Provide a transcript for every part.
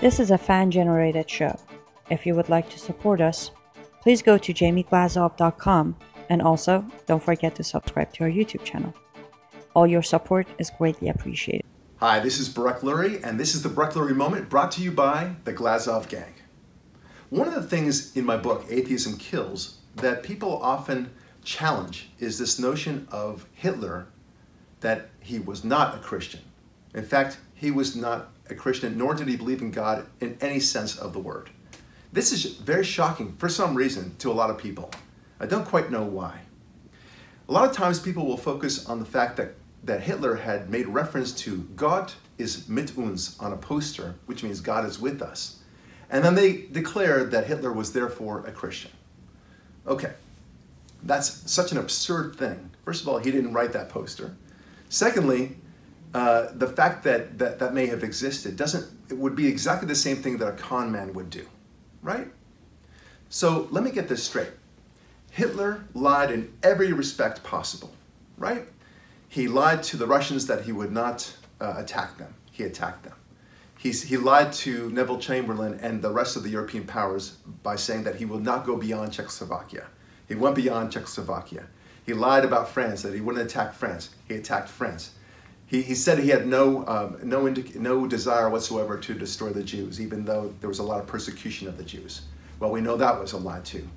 This is a fan-generated show. If you would like to support us, please go to jamieglazov.com, and also don't forget to subscribe to our YouTube channel. All your support is greatly appreciated. Hi, this is Barak Lurie, and this is the Barak Lurie Moment, brought to you by the Glazov Gang. One of the things in my book, Atheism Kills, that people often challenge is this notion of Hitler, that he was not a Christian. In fact, he was not a Christian, nor did he believe in God in any sense of the word. This is very shocking for some reason to a lot of people. I don't quite know why. A lot of times people will focus on the fact that Hitler had made reference to Gott ist mit uns on a poster, which means God is with us. And then they declare that Hitler was therefore a Christian. Okay, that's such an absurd thing. First of all, he didn't write that poster. Secondly, the fact that may have existed it would be exactly the same thing that a con man would do, right? So let me get this straight. Hitler lied in every respect possible, right? He lied to the Russians that he would not attack them. He attacked them. He lied to Neville Chamberlain and the rest of the European powers by saying that he will not go beyond Czechoslovakia. He went beyond Czechoslovakia. He lied about France, that he wouldn't attack France. He attacked France. He said he had no desire whatsoever to destroy the Jews, even though there was a lot of persecution of the Jews. Well, we know that was a lie too.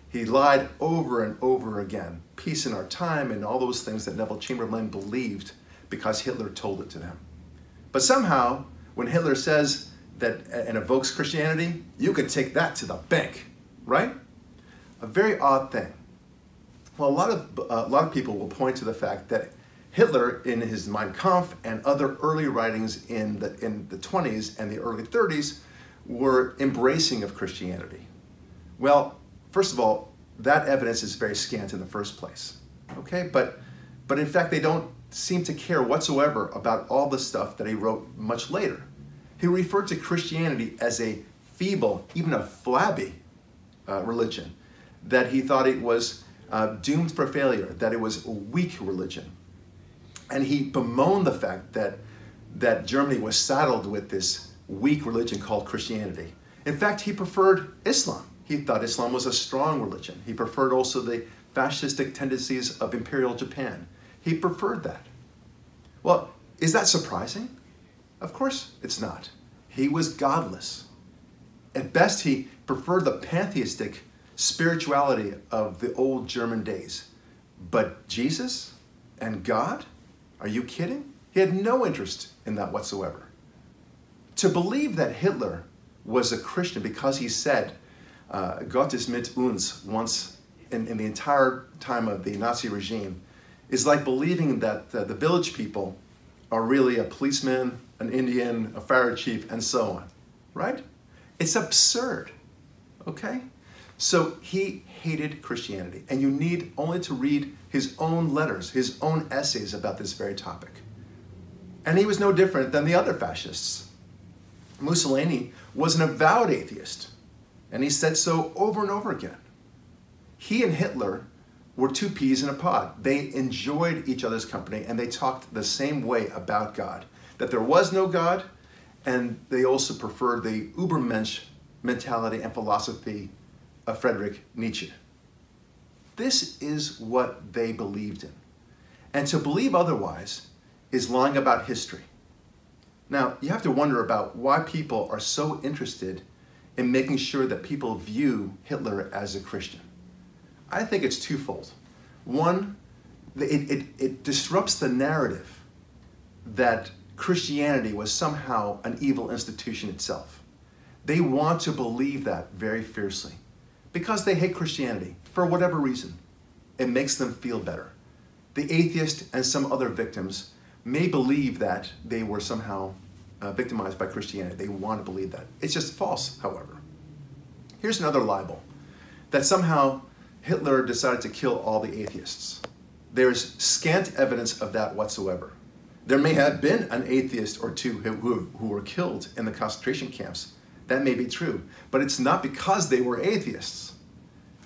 He lied over and over again. Peace in our time and all those things that Neville Chamberlain believed because Hitler told it to them. But somehow, when Hitler says that and evokes Christianity, you could take that to the bank, right? A very odd thing. Well, a lot of people will point to the fact that Hitler, in his Mein Kampf and other early writings in the 20s and the early 30s, were embracing of Christianity. Well, first of all, that evidence is very scant in the first place, okay? But in fact, they don't seem to care whatsoever about all the stuff that he wrote much later. He referred to Christianity as a feeble, even a flabby religion, that he thought it was doomed for failure, that it was a weak religion. And he bemoaned the fact that Germany was saddled with this weak religion called Christianity. In fact, he preferred Islam. He thought Islam was a strong religion. He preferred also the fascistic tendencies of Imperial Japan. He preferred that. Well, is that surprising? Of course it's not. He was godless. At best, he preferred the pantheistic spirituality of the old German days. But Jesus and God? Are you kidding? He had no interest in that whatsoever. To believe that Hitler was a Christian because he said, Gott ist mit uns once in the entire time of the Nazi regime is like believing that the village people are really a policeman, an Indian, a fire chief, and so on, right? It's absurd, okay? So he hated Christianity, and you need only to read his own letters, his own essays about this very topic. And he was no different than the other fascists. Mussolini was an avowed atheist, and he said so over and over again. He and Hitler were two peas in a pod. They enjoyed each other's company, and they talked the same way about God, that there was no God, and they also preferred the Übermensch mentality and philosophy of Friedrich Nietzsche. This is what they believed in. And to believe otherwise is lying about history. Now, you have to wonder about why people are so interested in making sure that people view Hitler as a Christian. I think it's twofold. One, it disrupts the narrative that Christianity was somehow an evil institution itself. They want to believe that very fiercely because they hate Christianity for whatever reason. It makes them feel better. The atheist and some other victims may believe that they were somehow victimized by Christianity. They want to believe that. It's just false, however. Here's another libel, that somehow Hitler decided to kill all the atheists. There's scant evidence of that whatsoever. There may have been an atheist or two who were killed in the concentration camps. That may be true, but it's not because they were atheists.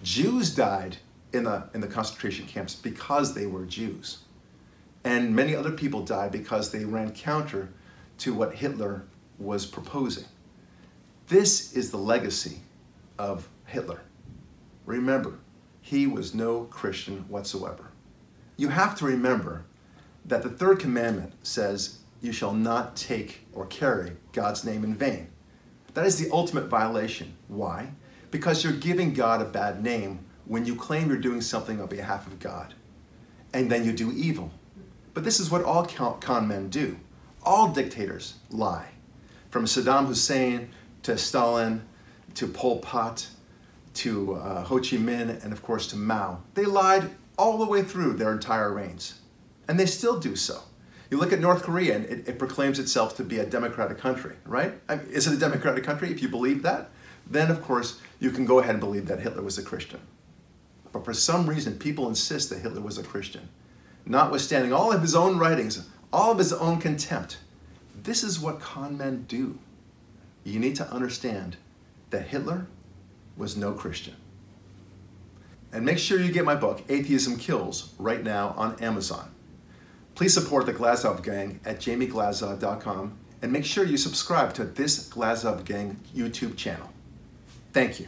Jews died in the concentration camps because they were Jews. And many other people died because they ran counter to what Hitler was proposing. This is the legacy of Hitler. Remember, he was no Christian whatsoever. You have to remember that the third commandment says, you shall not take or carry God's name in vain. That is the ultimate violation. Why? Because you're giving God a bad name when you claim you're doing something on behalf of God, and then you do evil. But this is what all con men do. All dictators lie. From Saddam Hussein to Stalin to Pol Pot to Ho Chi Minh and of course to Mao. They lied all the way through their entire reigns. And they still do so. You look at North Korea and it proclaims itself to be a democratic country, right? I mean, is it a democratic country? If you believe that, then of course you can go ahead and believe that Hitler was a Christian. But for some reason, people insist that Hitler was a Christian. Notwithstanding all of his own writings, all of his own contempt. This is what con men do. You need to understand that Hitler was no Christian. And make sure you get my book, Atheism Kills, right now on Amazon. Please support the Glazov Gang at jamieglazov.com and make sure you subscribe to this Glazov Gang YouTube channel. Thank you.